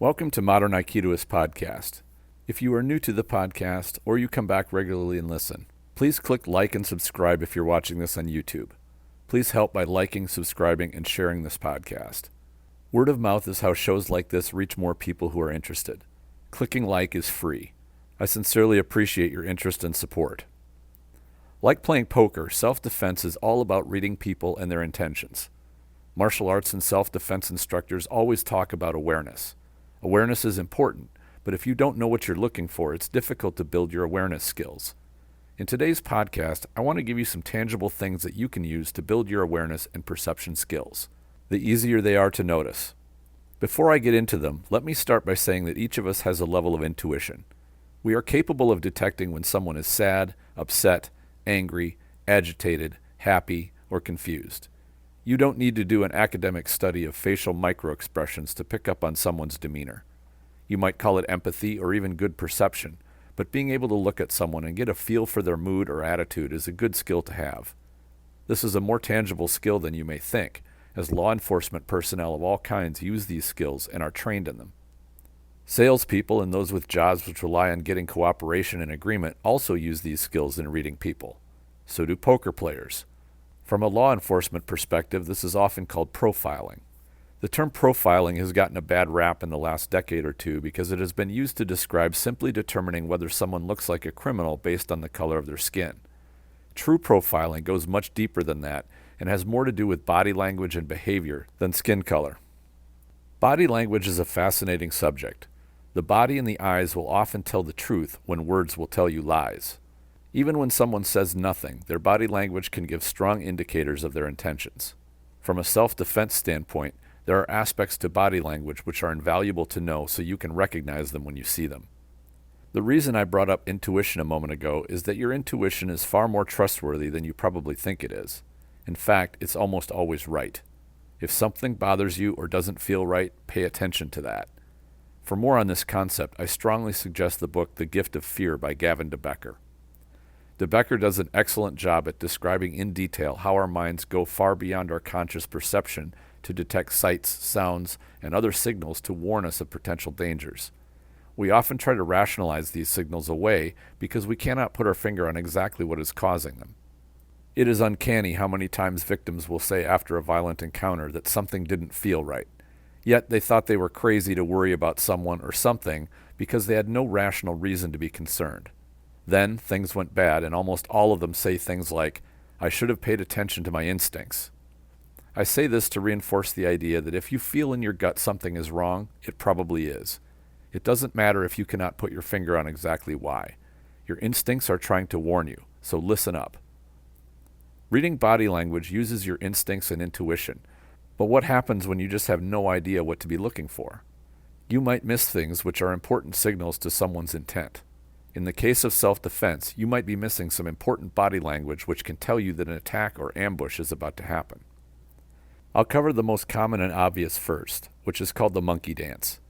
Welcome to Modern Aikidoist Podcast. If you are new to the podcast or you come back regularly and listen, please click like and subscribe if you're watching this on YouTube. Please help by liking, subscribing, and sharing this podcast. Word of mouth is how shows like this reach more people who are interested. Clicking like is free. I sincerely appreciate your interest and support. Like playing poker, self-defense is all about reading people and their intentions. Martial arts and self-defense instructors always talk about awareness. Awareness is important, but if you don't know what you're looking for, it's difficult to build your awareness skills. In today's podcast, I want to give you some tangible things that you can use to build your awareness and perception skills. The easier they are to notice. Before I get into them, let me start by saying that each of us has a level of intuition. We are capable of detecting when someone is sad, upset, angry, agitated, happy, or confused. You don't need to do an academic study of facial microexpressions to pick up on someone's demeanor. You might call it empathy or even good perception, but being able to look at someone and get a feel for their mood or attitude is a good skill to have. This is a more tangible skill than you may think, as law enforcement personnel of all kinds use these skills and are trained in them. Salespeople and those with jobs which rely on getting cooperation and agreement also use these skills in reading people. So do poker players. From a law enforcement perspective, this is often called profiling. The term profiling has gotten a bad rap in the last decade or two because it has been used to describe simply determining whether someone looks like a criminal based on the color of their skin. True profiling goes much deeper than that and has more to do with body language and behavior than skin color. Body language is a fascinating subject. The body and the eyes will often tell the truth when words will tell you lies. Even when someone says nothing, their body language can give strong indicators of their intentions. From a self-defense standpoint, there are aspects to body language which are invaluable to know so you can recognize them when you see them. The reason I brought up intuition a moment ago is that your intuition is far more trustworthy than you probably think it is. In fact, it's almost always right. If something bothers you or doesn't feel right, pay attention to that. For more on this concept, I strongly suggest the book The Gift of Fear by Gavin de Becker. De Becker does an excellent job at describing in detail how our minds go far beyond our conscious perception to detect sights, sounds, and other signals to warn us of potential dangers. We often try to rationalize these signals away because we cannot put our finger on exactly what is causing them. It is uncanny how many times victims will say after a violent encounter that something didn't feel right. Yet they thought they were crazy to worry about someone or something because they had no rational reason to be concerned. Then things went bad, and almost all of them say things like, "I should have paid attention to my instincts." I say this to reinforce the idea that if you feel in your gut something is wrong, it probably is. It doesn't matter if you cannot put your finger on exactly why. Your instincts are trying to warn you, so listen up. Reading body language uses your instincts and intuition, but what happens when you just have no idea what to be looking for? You might miss things which are important signals to someone's intent. In the case of self-defense, you might be missing some important body language which can tell you that an attack or ambush is about to happen. I'll cover the most common and obvious first, which is called the monkey dance.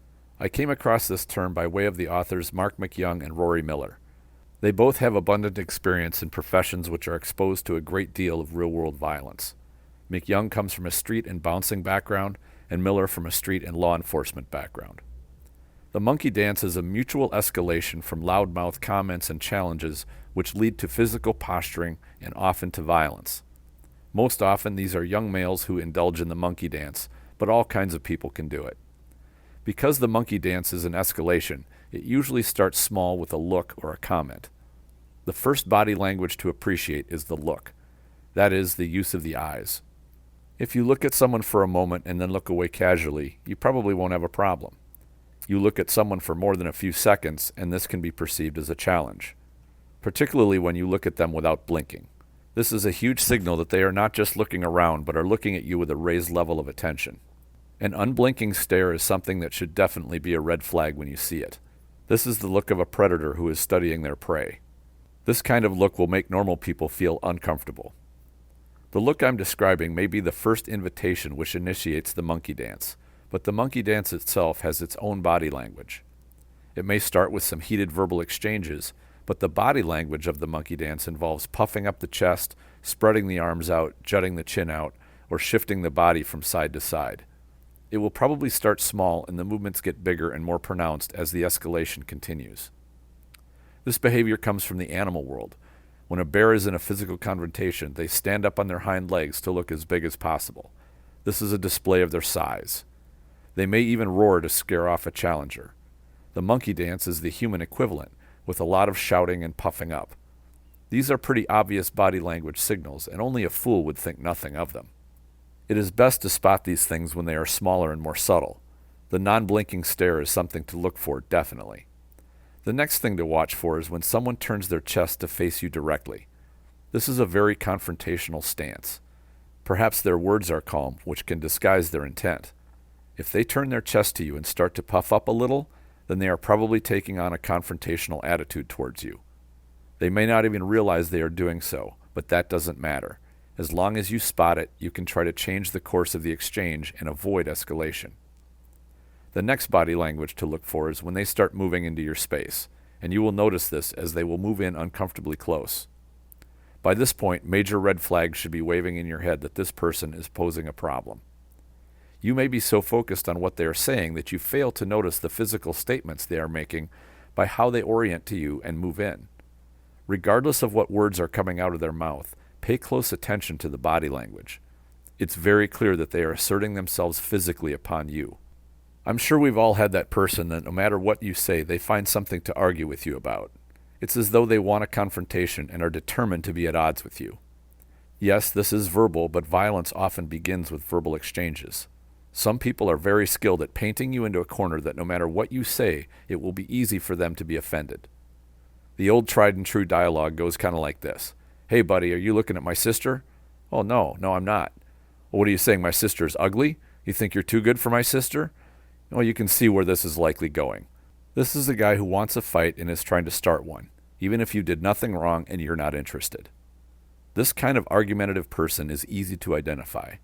I came across this term by way of the authors Mark McYoung and Rory Miller. They both have abundant experience in professions which are exposed to a great deal of real-world violence. McYoung comes from a street and bouncing background, and Miller from a street and law enforcement background. The monkey dance is a mutual escalation from loudmouth comments and challenges which lead to physical posturing and often to violence. Most often these are young males who indulge in the monkey dance, but all kinds of people can do it. Because the monkey dance is an escalation, it usually starts small with a look or a comment. The first body language to appreciate is the look. That is, the use of the eyes. If you look at someone for a moment and then look away casually, you probably won't have a problem. You look at someone for more than a few seconds, and this can be perceived as a challenge, particularly when you look at them without blinking. This is a huge signal that they are not just looking around, but are looking at you with a raised level of attention. An unblinking stare is something that should definitely be a red flag when you see it. This is the look of a predator who is studying their prey. This kind of look will make normal people feel uncomfortable. The look I'm describing may be the first invitation which initiates the monkey dance, but the monkey dance itself has its own body language. It may start with some heated verbal exchanges, but the body language of the monkey dance involves puffing up the chest, spreading the arms out, jutting the chin out, or shifting the body from side to side. It will probably start small and the movements get bigger and more pronounced as the escalation continues. This behavior comes from the animal world. When a bear is in a physical confrontation, they stand up on their hind legs to look as big as possible. This is a display of their size. They may even roar to scare off a challenger. The monkey dance is the human equivalent, with a lot of shouting and puffing up. These are pretty obvious body language signals, and only a fool would think nothing of them. It is best to spot these things when they are smaller and more subtle. The non-blinking stare is something to look for, definitely. The next thing to watch for is when someone turns their chest to face you directly. This is a very confrontational stance. Perhaps their words are calm, which can disguise their intent. If they turn their chest to you and start to puff up a little, then they are probably taking on a confrontational attitude towards you. They may not even realize they are doing so, but that doesn't matter. As long as you spot it, you can try to change the course of the exchange and avoid escalation. The next body language to look for is when they start moving into your space, and you will notice this as they will move in uncomfortably close. By this point, major red flags should be waving in your head that this person is posing a problem. You may be so focused on what they are saying that you fail to notice the physical statements they are making by how they orient to you and move in. Regardless of what words are coming out of their mouth, pay close attention to the body language. It's very clear that they are asserting themselves physically upon you. I'm sure we've all had that person that no matter what you say, they find something to argue with you about. It's as though they want a confrontation and are determined to be at odds with you. Yes, this is verbal, but violence often begins with verbal exchanges. Some people are very skilled at painting you into a corner that no matter what you say, it will be easy for them to be offended. The old tried and true dialogue goes kind of like this. Hey buddy, are you looking at my sister? Oh no, I'm not. Well, what are you saying, my sister is ugly? You think you're too good for my sister? Well, you can see where this is likely going. This is a guy who wants a fight and is trying to start one, even if you did nothing wrong and you're not interested. This kind of argumentative person is easy to identify.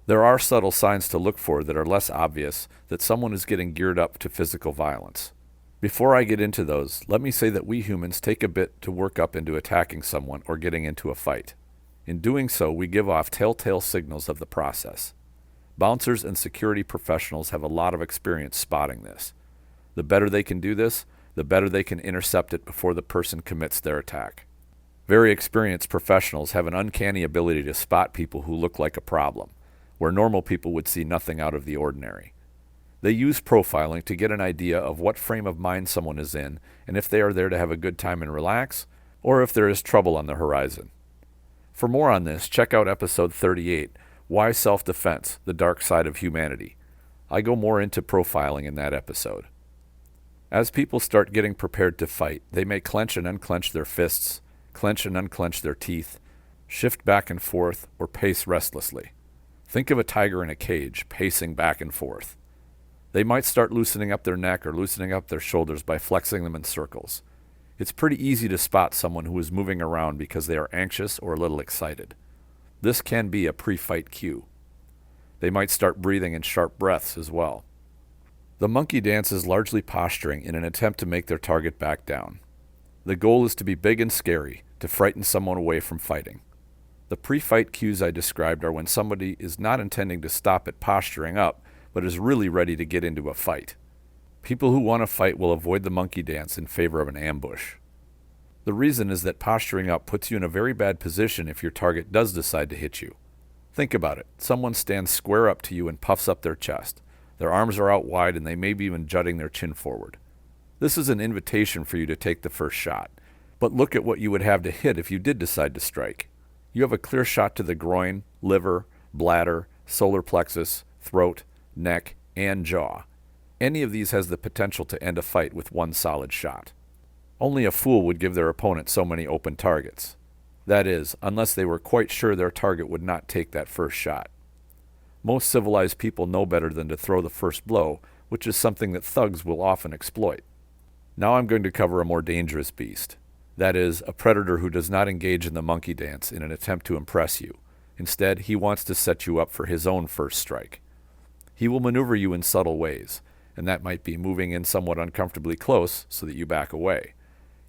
There are subtle signs to look for that are less obvious that someone is getting geared up to physical violence. Before I get into those, let me say that we humans take a bit to work up into attacking someone or getting into a fight. In doing so, we give off telltale signals of the process. Bouncers and security professionals have a lot of experience spotting this. The better they can do this, the better they can intercept it before the person commits their attack. Very experienced professionals have an uncanny ability to spot people who look like a problem, where normal people would see nothing out of the ordinary. They use profiling to get an idea of what frame of mind someone is in and if they are there to have a good time and relax, or if there is trouble on the horizon. For more on this, check out episode 38, Why Self-Defense? The Dark Side of Humanity. I go more into profiling in that episode. As people start getting prepared to fight, they may clench and unclench their fists, clench and unclench their teeth, shift back and forth, or pace restlessly. Think of a tiger in a cage, pacing back and forth. They might start loosening up their neck or loosening up their shoulders by flexing them in circles. It's pretty easy to spot someone who is moving around because they are anxious or a little excited. This can be a pre-fight cue. They might start breathing in sharp breaths as well. The monkey dance is largely posturing in an attempt to make their target back down. The goal is to be big and scary, to frighten someone away from fighting. The pre-fight cues I described are when somebody is not intending to stop at posturing up, but is really ready to get into a fight. People who want to fight will avoid the monkey dance in favor of an ambush. The reason is that posturing up puts you in a very bad position if your target does decide to hit you. Think about it. Someone stands square up to you and puffs up their chest. Their arms are out wide and they may be even jutting their chin forward. This is an invitation for you to take the first shot. But look at what you would have to hit if you did decide to strike. You have a clear shot to the groin, liver, bladder, solar plexus, throat, neck, and jaw. Any of these has the potential to end a fight with one solid shot. Only a fool would give their opponent so many open targets. That is, unless they were quite sure their target would not take that first shot. Most civilized people know better than to throw the first blow, which is something that thugs will often exploit. Now I'm going to cover a more dangerous beast. That is, a predator who does not engage in the monkey dance in an attempt to impress you. Instead, he wants to set you up for his own first strike. He will maneuver you in subtle ways, and that might be moving in somewhat uncomfortably close so that you back away.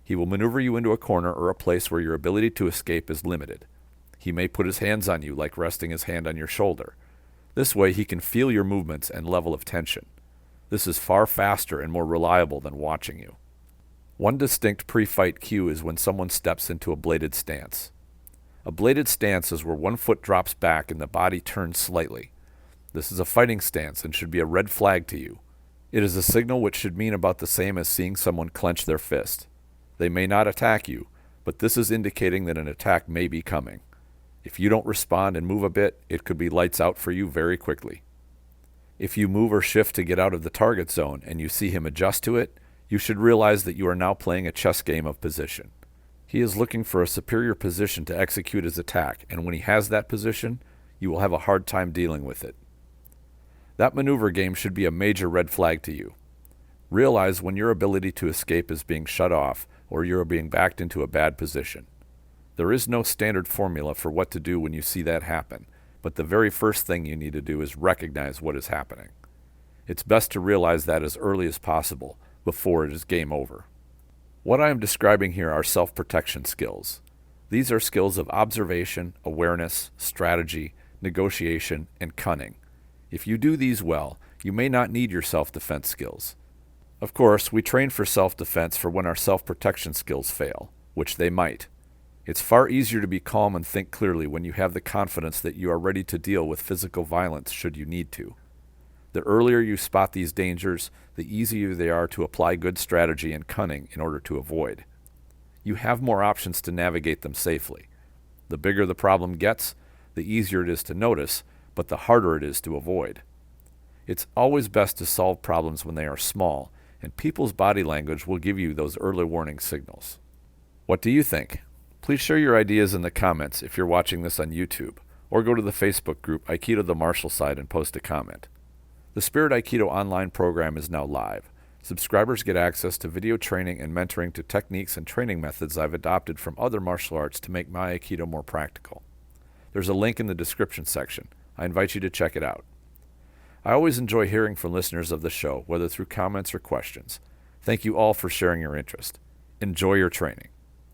He will maneuver you into a corner or a place where your ability to escape is limited. He may put his hands on you, like resting his hand on your shoulder. This way he can feel your movements and level of tension. This is far faster and more reliable than watching you. One distinct pre-fight cue is when someone steps into a bladed stance. A bladed stance is where one foot drops back and the body turns slightly. This is a fighting stance and should be a red flag to you. It is a signal which should mean about the same as seeing someone clench their fist. They may not attack you, but this is indicating that an attack may be coming. If you don't respond and move a bit, it could be lights out for you very quickly. If you move or shift to get out of the target zone and you see him adjust to it, you should realize that you are now playing a chess game of position. He is looking for a superior position to execute his attack, and when he has that position, you will have a hard time dealing with it. That maneuver game should be a major red flag to you. Realize when your ability to escape is being shut off or you are being backed into a bad position. There is no standard formula for what to do when you see that happen, but the very first thing you need to do is recognize what is happening. It's best to realize that as early as possible, before it is game over. What I am describing here are self-protection skills. These are skills of observation, awareness, strategy, negotiation, and cunning. If you do these well, you may not need your self-defense skills. Of course, we train for self-defense for when our self-protection skills fail, which they might. It's far easier to be calm and think clearly when you have the confidence that you are ready to deal with physical violence should you need to. The earlier you spot these dangers, the easier they are to apply good strategy and cunning in order to avoid. You have more options to navigate them safely. The bigger the problem gets, the easier it is to notice, but the harder it is to avoid. It's always best to solve problems when they are small, and people's body language will give you those early warning signals. What do you think? Please share your ideas in the comments if you're watching this on YouTube, or go to the Facebook group Aikido the Martial Side and post a comment. The Spirit Aikido Online program is now live. Subscribers get access to video training and mentoring to techniques and training methods I've adopted from other martial arts to make my Aikido more practical. There's a link in the description section. I invite you to check it out. I always enjoy hearing from listeners of the show, whether through comments or questions. Thank you all for sharing your interest. Enjoy your training.